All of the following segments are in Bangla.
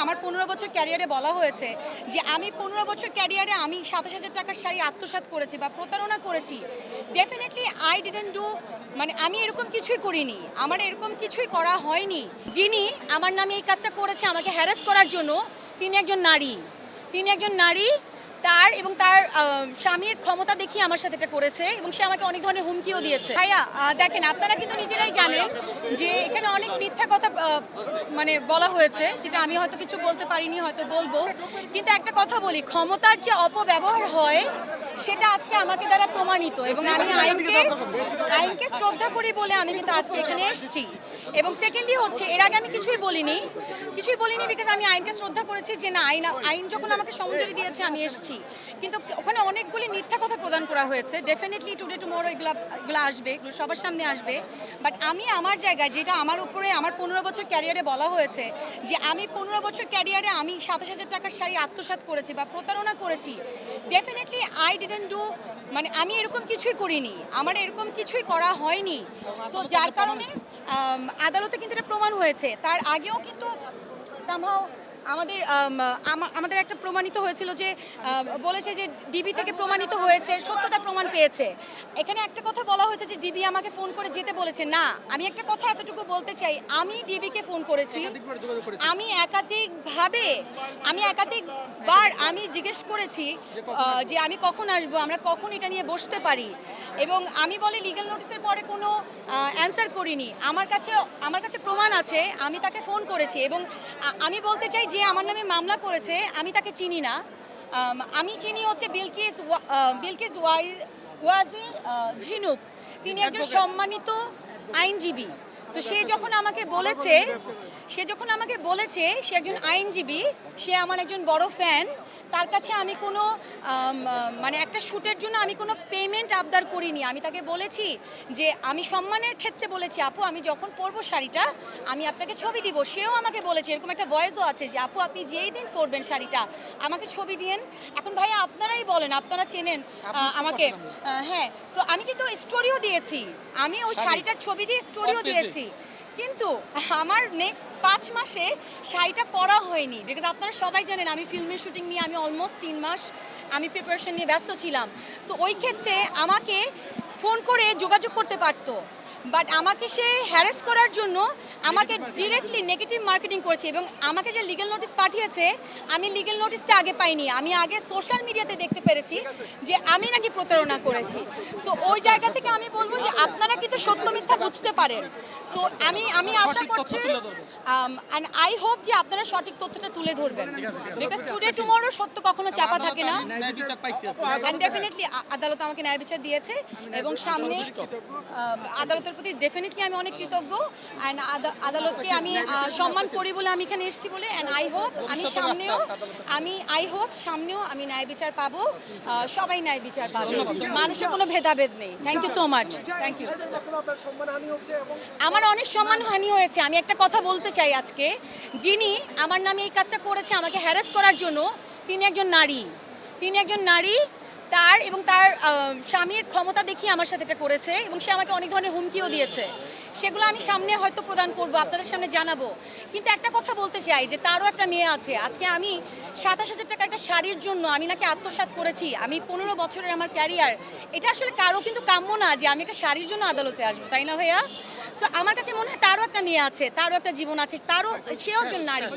আমার 15 বছর ক্যারিয়ারে বলা হয়েছে যে আমি 15 বছর ক্যারিয়ারে আমি 27,000 টাকার শাড়ি আত্মসাৎ করেছি বা প্রতারণা করেছি, ডেফিনেটলি আই ডিডন্ট ডু, মানে আমি এরকম কিছুই করিনি, আমার এরকম কিছুই করা হয়নি। যিনি আমার নামে এই কাজটা করেছে আমাকে হ্যারাস করার জন্য, তিনি একজন নারী, তার এবং তার স্বামীর ক্ষমতা দেখিয়ে আমার সাথে এটা করেছে এবং সে আমাকে অনেক ধরনের হুমকিও দিয়েছে। ভাইয়া দেখেন, আপনারা কিন্তু নিজেরাই জানেন যে এখানে অনেক মিথ্যা কথা মানে বলা হয়েছে, যেটা আমি হয়তো কিছু বলতে পারিনি, হয়তো বলবো। কিন্তু একটা কথা বলি, ক্ষমতার যে অপব্যবহার হয় সেটা আজকে আমাকে দ্বারা প্রমাণিত এবং আমি আইনকে শ্রদ্ধা করি বলে আমি কিন্তু আজকে এখানে এসেছি। এবং সেকেন্ডলি হচ্ছে, এর আগে আমি কিছুই বলিনি বিকজ আমি আইনকে শ্রদ্ধা করেছি যে না, আইন যখন আমাকে সমঝুরি দিয়েছে আমি এসেছি। কিন্তু ওখানে অনেকগুলি মিথ্যা কথা প্রদান করা হয়েছে। ডেফিনেটলি টুডে টুমরো এগুলো আসবে, এগুলো সবার সামনে আসবে। বাট আমি আমার জায়গায়, যেটা আমার উপরে আমার 15 বছর ক্যারিয়ারে বলা হয়েছে যে আমি 15 বছর ক্যারিয়ারে আমি 27,000 টাকার শাড়ি আত্মসাৎ করেছি বা প্রতারণা করেছি, ডেফিনেটলি আই ডিডন্ট ডু, মানে আমি এরকম কিছুই করিনি, আমার এরকম কিছুই করা হয়নি। তো যার কারণে আদালতে কিন্তু এটা প্রমাণ হয়েছে। তার আগেও কিন্তু সামহাও আমাদের একটা প্রমাণিত হয়েছিল যে বলেছে যে ডিবি থেকে প্রমাণিত হয়েছে, সত্যতা প্রমাণ পেয়েছে। এখানে একটা কথা বলা হয়েছে যে ডিবি আমাকে ফোন করে যেতে বলেছে। না, আমি একটা কথা এতটুকু বলতে চাই, আমি ডিবিকে ফোন করেছি, আমি একাধিকবার আমি জিজ্ঞেস করেছি যে আমি কখন আসবো, আমরা কখন এটা নিয়ে বসতে পারি, এবং আমি বলে লিগ্যাল নোটিসের পরে কোনো অ্যান্সার করিনি। আমার কাছে প্রমাণ আছে, আমি তাকে ফোন করেছি এবং আমি বলতে চাই যে আমার নামে মামলা করেছে আমি তাকে চিনি না। আমি চিনি হচ্ছে বিলকিস ওয়াজি ঝিনুক, তিনি একজন সম্মানিত আইনজীবী। তো সে যখন আমাকে বলেছে সে একজন আইনজীবী, সে আমার একজন বড় ফ্যান, তার কাছে আমি কোনো মানে একটা শ্যুটের জন্য আমি কোনো পেমেন্ট আবদার করিনি। আমি তাকে বলেছি যে আমি সম্মানের ক্ষেত্রে বলেছি, আপু আমি যখন পরবো শাড়িটা আমি আপনাকে ছবি দিব। সেও আমাকে বলেছে, এরকম একটা ভয়েসও আছে যে আপু আপনি যেই দিন পরবেন শাড়িটা আমাকে ছবি দিয়েন। এখন ভাইয়া আপনারাই বলেন, আপনারা চেনেন আমাকে। হ্যাঁ, সো আমি কিন্তু স্টোরিও দিয়েছি, আমি ওই শাড়িটার ছবি দিয়ে স্টোরিও দিয়েছি, কিন্তু আমার নেক্সট 5 মাসে শাড়িটা পরা হয়নি। বিকজ আপনারা সবাই জানেন আমি ফিল্মের শুটিং নিয়ে আমি অলমোস্ট 3 মাস আমি প্রিপারেশন নিয়ে ব্যস্ত ছিলাম। সো ওই ক্ষেত্রে আমাকে ফোন করে যোগাযোগ করতে পারতো, বাট আমাকে সে হ্যারাস করার জন্য আমাকে ডিরেক্টলি নেগেটিভ মার্কেটিং করেছে এবং আমাকে যে লিগ্যাল নোটিস পাঠিয়েছে, আমি লিগ্যাল নোটিসটা আগে পাইনি, আমি আগে সোশ্যাল মিডিয়াতে দেখতে পেরেছি যে আমি নাকি প্রতারণা করেছি। সো ওই জায়গা থেকে আমি বলবো যে আপনারা কিন্তু সত্য মিথ্যা বুঝতে পারেন। সো আমি আশা করছি অ্যান্ড আই হোপ যে আপনারা সঠিক তথ্যটা তুলে ধরবেন, বিকজ টুডে টুমরো সত্য কখনো চাপা থাকে না। অ্যান্ড ডেফিনেটলি আদালত আমাকে ন্যায় বিচার দিয়েছে এবং সামনে আদালতের প্রতি ডেফিনেটলি আমি অনেক কৃতজ্ঞ। অ্যান্ড আদালতকে আমি সম্মান করি বলে আমি এখানে এসেছি বলে। অ্যান্ড আই হোপ সামনেও আমি ন্যায় বিচার পাবো, সবাই ন্যায় বিচার পাবে, মানুষের কোনো ভেদাভেদ নেই। Thank you so much. Thank you. আমার অনেক সম্মানহানি হয়েছে। আমি একটা কথা বলতে চাই আজকে, যিনি আমার নামে এই কাজটা করেছে আমাকে হ্যারাস করার জন্য, তিনি একজন নারী, তার এবং তার স্বামীর ক্ষমতা দেখিয়ে আমার সাথে এটা করেছে এবং সে আমাকে অনেক ধরনের হুমকিও দিয়েছে। সেগুলো আমি সামনে হয়তো প্রদান করব, আপনাদের সামনে জানাবো। কিন্তু একটা কথা বলতে চাই যে তারও একটা মেয়ে আছে। আজকে আমি 27,000 টাকা একটা শাড়ির জন্য আমি নাকি আত্মসাৎ করেছি, আমি 15 বছরের আমার ক্যারিয়ার, এটা আসলে কারো কিন্তু কাম্য না যে আমি একটা শাড়ির জন্য আদালতে আসবো, তাই না ভাইয়া? সো আমার কাছে মনে হয় তারও একটা মেয়ে আছে, তারও একটা জীবন আছে, সেও একজন নারী।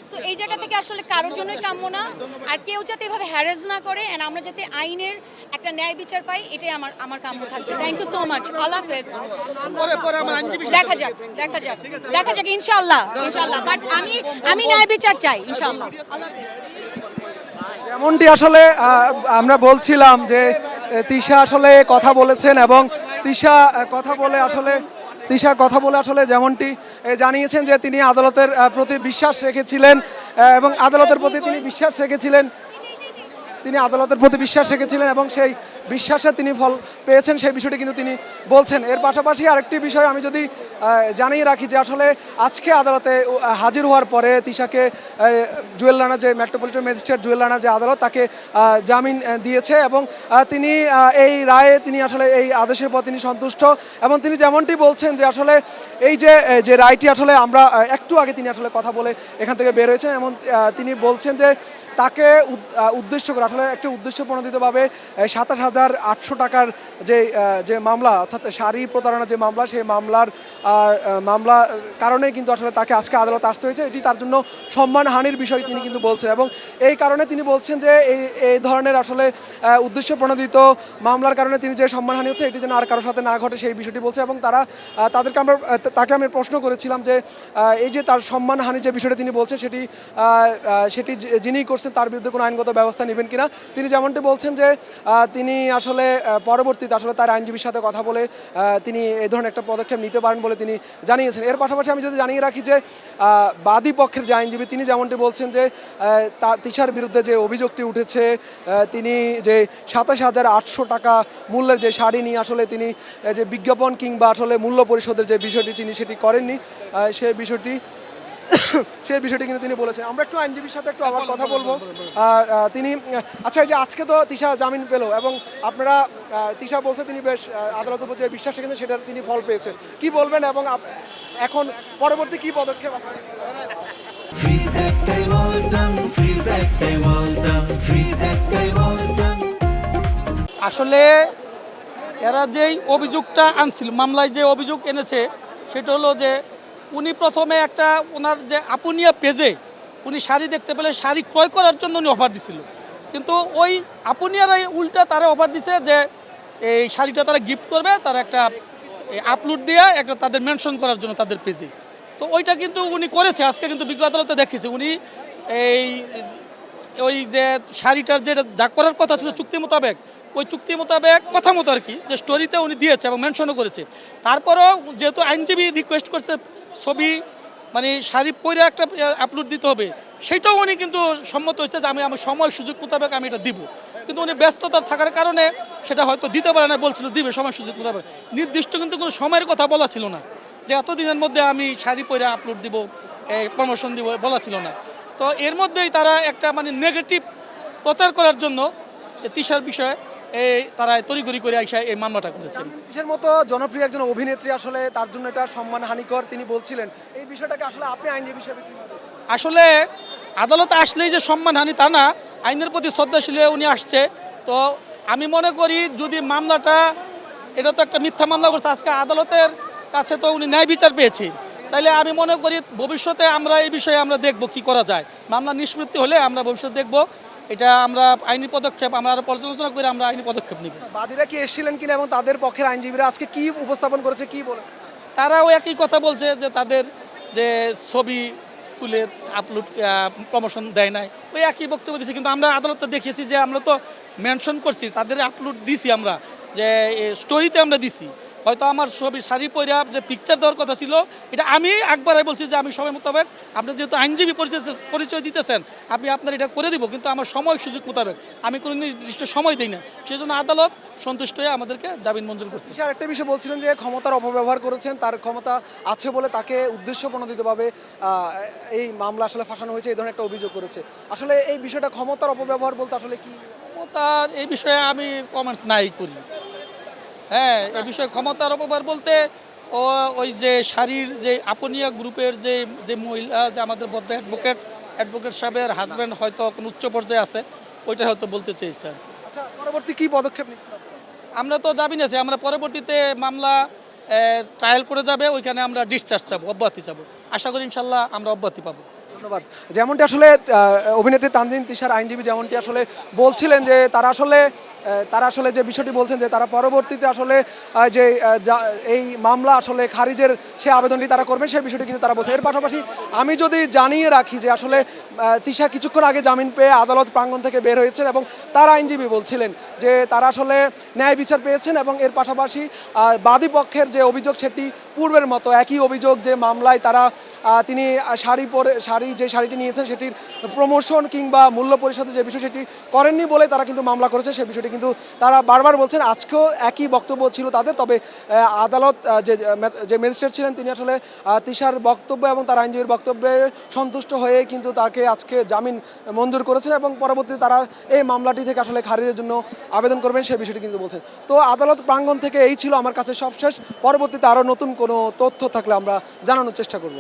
সো এই জায়গা থেকে আসলে কারোর জন্যই কাম্য না, আর কেউ যাতে এভাবে হ্যারাস না করে অ্যান্ড আমরা যাতে আইনের একটা ন্যায় বিচার পাই, এটাই আমার কাম্য থাকবে। Thank you so much. আল্লাহ হাফেজ। দেখা যাক ইনশাআল্লাহ। বাট আমি ন্যায় বিচার চাই ইনশাআল্লাহ। আল্লাহ হাফেজ। যেমনটি আসলে আমরা বলছিলাম যে তিশা আসলে কথা বলেছেন এবং তিশা কথা বলে আসলে যেমনটি জানিয়েছেন যে তিনি আদালতের প্রতি বিশ্বাস রেখেছিলেন এবং আদালতের প্রতি তিনি বিশ্বাস রেখেছিলেন এবং সেই বিশ্বাসে তিনি ফল পেয়েছেন সেই বিষয়টি কিন্তু তিনি বলছেন। এর পাশাপাশি আরেকটি বিষয় আমি যদি জানিয়ে রাখি যে আসলে আজকে আদালতে হাজির হওয়ার পরে তিশাকে জুয়েল রানা যে মেট্রোপলিটন ম্যাজিস্ট্রেট জুয়েল রানা যে আদালত তাকে জামিন দিয়েছে এবং তিনি এই রায়ে তিনি আসলে এই আদেশের পর তিনি সন্তুষ্ট এবং তিনি যেমনটি বলছেন যে আসলে এই যে রায়টি আসলে আমরা একটু আগে তিনি আসলে কথা বলে এখান থেকে বের হয়েছেন এবং তিনি বলছেন যে তাকে উদ্দেশ্য করে আসলে একটি উদ্দেশ্য প্রণোদিতভাবে ২৭,৮০০ টাকার যে মামলা অর্থাৎ শাড়ি প্রতারণা যে মামলা সেই মামলা কারণে কিন্তু আসলে তাকে আজকে আদালত আসতে হয়েছে। এটি তার জন্য সম্মানহানির বিষয় তিনি কিন্তু বলছেন এবং এই কারণে তিনি বলছেন যে এই ধরনের আসলে উদ্দেশ্য প্রণোদিত মামলার কারণে তিনি যে সম্মানহানি হচ্ছে এটি যেন আর কারোর সাথে না ঘটে সেই বিষয়টি বলছে এবং তাকে আমি প্রশ্ন করেছিলাম যে এই যে তার সম্মানহানি যে বিষয়টি তিনি বলছেন সেটি যিনি করছেন তার বিরুদ্ধে কোনো আইনগত ব্যবস্থা নেবেন কিনা। তিনি যেমনটি বলছেন যে তিনি আসলে পরবর্তীতে আসলে তার আইনজীবীর সাথে কথা বলে তিনি এই ধরনের একটা পদক্ষেপ নিতে পারেন বলে তিনি জানিয়েছেন। এর পাশাপাশি আমি যদি জানিয়ে রাখি যে বাদী পক্ষের যে আইনজীবী তিনি যেমনটি বলছেন যে তিশার বিরুদ্ধে যে অভিযোগটি উঠেছে তিনি যে ২৭,৮০০ টাকা মূল্যের যে শাড়ি নিয়ে আসলে তিনি যে বিজ্ঞাপন কিংবা আসলে মূল্য পরিশোধের যে বিষয়টি তিনি সেটি করেননি সেই বিষয়টি কিন্তু তিনি বলেছেন। আমরা একটু আইনজীবীর সাথে একটু আবার কথা বলবো। তিনি আচ্ছা এই যে আজকে তো তিশা জামিন পেল এবং আপনারা তিশা বলছে তিনি বেশ আদালতের উপর যে বিশ্বাস রেখেছেন সেটা তিনি ফল পেয়েছেন, কি বলবেন এবং এখন পরবর্তী কি পদক্ষেপ আপনারা? আসলে এরা যেই অভিযোগটা আনছিল, মামলায় যে অভিযোগ এনেছে সেটা হলো যে উনি প্রথমে একটা ওনার যে আপুনিয়া পেজে উনি শাড়ি দেখতে পেলে শাড়ি ক্রয় করার জন্য উনি অফার দিছিল, কিন্তু ওই আপুনিয়ারাই উল্টা তারা অফার দিছে যে এই শাড়িটা তারা গিফট করবে, তারা একটা আপলোড দিয়ে একটা তাদের মেনশন করার জন্য তাদের পেজে। তো ওইটা কিন্তু উনি করেছে, আজকে কিন্তু বিজ্ঞ আদালতে দেখেছে উনি ওই যে শাড়িটার যেটা যা করার কথা ছিল চুক্তি মোতাবেক ওই চুক্তি মোতাবেক কথা মতো আর কি যে স্টোরিতে উনি দিয়েছে এবং মেনশনও করেছে। তারপরেও যেহেতু আইনজীবী রিকোয়েস্ট করছে ছবি মানে শাড়ি পরে একটা আপলোড দিতে হবে, সেইটাও উনি কিন্তু সম্মত হয়েছে যে আমি আমার সময় সুযোগ মোতাবেক আমি এটা দিব, কিন্তু উনি ব্যস্ততা থাকার কারণে সেটা হয়তো দিতে পারে না, বলছিল দিবে সময় সুযোগ মোতাবেক। নির্দিষ্ট কিন্তু কোনো সময়ের কথা বলা ছিল না যে এতদিনের মধ্যে আমি শাড়ি পরে আপলোড দিব, প্রমোশন দিব, বলা ছিল না। তো এর মধ্যেই তারা একটা মানে নেগেটিভ প্রচার করার জন্য তিশার বিষয়ে তারা তড়িঘড়ি করে আইসা এই মামলাটা করেছেন। তিশার মতো জনপ্রিয় একজন অভিনেত্রী আসলে তার জন্য এটা সম্মানহানিকর তিনি বলছিলেন, এই বিষয়টাকে আসলে আপনি আইনজীবী হিসেবে কিভাবে? আসলে আদালতে আসলেই যে সম্মানহানি তা না, আইনের প্রতি শ্রদ্ধাশীল উনি আসছে। তো আমি মনে করি যদি মামলাটা এটা তো একটা মিথ্যা মামলা করছে, আজকে আদালতের কাছে তো উনি ন্যায় বিচার পেয়েছি, তাইলে আমি মনে করি ভবিষ্যতে আমরা এই বিষয়ে আমরা দেখব কি করা যায়। মামলা নিষ্পত্তি হলে আমরা ভবিষ্যতে দেখব, এটা আমরা আইনি পদক্ষেপ আমরা আরো পর্যালোচনা করে আমরা আইনি পদক্ষেপ নিব। বাদীরা কি এসেছিলেন কিনা এবং তাদের পক্ষের আইনজীবীরা আজকে কি উপস্থাপন করেছে কি বলে? তারাও একই কথা বলছে যে তাদের যে ছবি তুলে আপলোড প্রমোশন দেয় নাই, ওই একই বক্তব্য দিয়েছি। কিন্তু আমরা আদালতে দেখিয়েছি যে আমরা তো মেনশন করছি, তাদের আপলোড দিছি আমরা, যে স্টোরিতে আমরা দিছি। হয়তো আমার ছবি শাড়ি পরে যে পিকচার দেওয়ার কথা ছিল এটা আমি একবারে বলছি যে আমি সময় মোতাবেক, আপনি যেহেতু আইনজীবী পরিচয় দিতেছেন আমি আপনার এটা করে দিব, কিন্তু আমার সময় সুযোগ মোতাবেক আমি কোনো নির্দিষ্ট সময় দিই না। সেই জন্য আদালত সন্তুষ্ট হয়ে আমাদেরকে জামিন মঞ্জুর করছে। আরেকটা বিষয় বলছিলেন যে ক্ষমতার অপব্যবহার করেছেন, তার ক্ষমতা আছে বলে তাকে উদ্দেশ্য প্রণোদিতভাবে এই মামলা আসলে ফাঁসানো হয়েছে, এই ধরনের একটা অভিযোগ করেছে। আসলে এই বিষয়টা ক্ষমতার অপব্যবহার বলতে আসলে কি? ক্ষমতার এই বিষয়ে আমি কমেন্টস নাই করি। হ্যাঁ, এই বিষয়ে ক্ষমতার অপব্যবহার বলতে ওই যে শাড়ির যে আপনিয়া গ্রুপের যে মহিলা যে আমাদের বদ্ধ অ্যাডভোকেট সাহেবের হাজব্যান্ড হয়তো কোনো উচ্চ পর্যায়ে আছে, ওইটা হয়তো বলতে চেয়েছেন। আচ্ছা, পরবর্তী কি পদক্ষেপ নিচ্ছেন? আমরা তো জামিন আছি, আমরা পরবর্তীতে মামলা ট্রায়াল করে যাবে, ওইখানে আমরা ডিসচার্জ চাবো, অব্যাহতি চাবো। আশা করি ইনশাল্লাহ আমরা অব্যাহতি পাবো। ধন্যবাদ। যেমনটি আসলে অভিনেত্রী তানজিন তিশার আইনজীবী যেমনটি আসলে বলছিলেন যে তারা আসলে যে বিষয়টি বলছেন যে তারা পরবর্তীতে আসলে যে এই মামলা আসলে খারিজের সে আবেদনটি তারা করবেন সেই বিষয়টি কিন্তু তারা বলছে। এর পাশাপাশি আমি যদি জানিয়ে রাখি যে আসলে তিশা কিছুক্ষণ আগে জামিন পেয়ে আদালত প্রাঙ্গণ থেকে বের হয়েছেন এবং তার আইনজীবী বলছিলেন যে তারা আসলে ন্যায় বিচার পেয়েছেন এবং এর পাশাপাশি বাদী পক্ষের যে অভিযোগ সেটি পূর্বের মতো একই অভিযোগ যে মামলায় তারা তিনি শাড়ি যে শাড়িটি নিয়েছেন সেটির প্রমোশন কিংবা মূল্য পরিশোধের যে বিষয় সেটি করেননি বলে তারা কিন্তু মামলা করেছে, সেই বিষয়টি কিন্তু তারা বারবার বলছেন। আজকেও একই বক্তব্য ছিল তাদের, তবে আদালত যে ম্যাজিস্ট্রেট ছিলেন তিনি আসলে তিশার বক্তব্য এবং তার আইনজীবীর বক্তব্যে সন্তুষ্ট হয়ে কিন্তু তাকে আজকে জামিন মঞ্জুর করেছেন এবং পরবর্তীতে তারা এই মামলাটি থেকে আসলে খারিজের জন্য আবেদন করবেন সেই বিষয়টি কিন্তু বলছেন। তো আদালত প্রাঙ্গণ থেকে এই ছিল আমার কাছে সবশেষ। পরবর্তীতে আরও নতুন কোনো তথ্য থাকলে আমরা জানানোর চেষ্টা করব।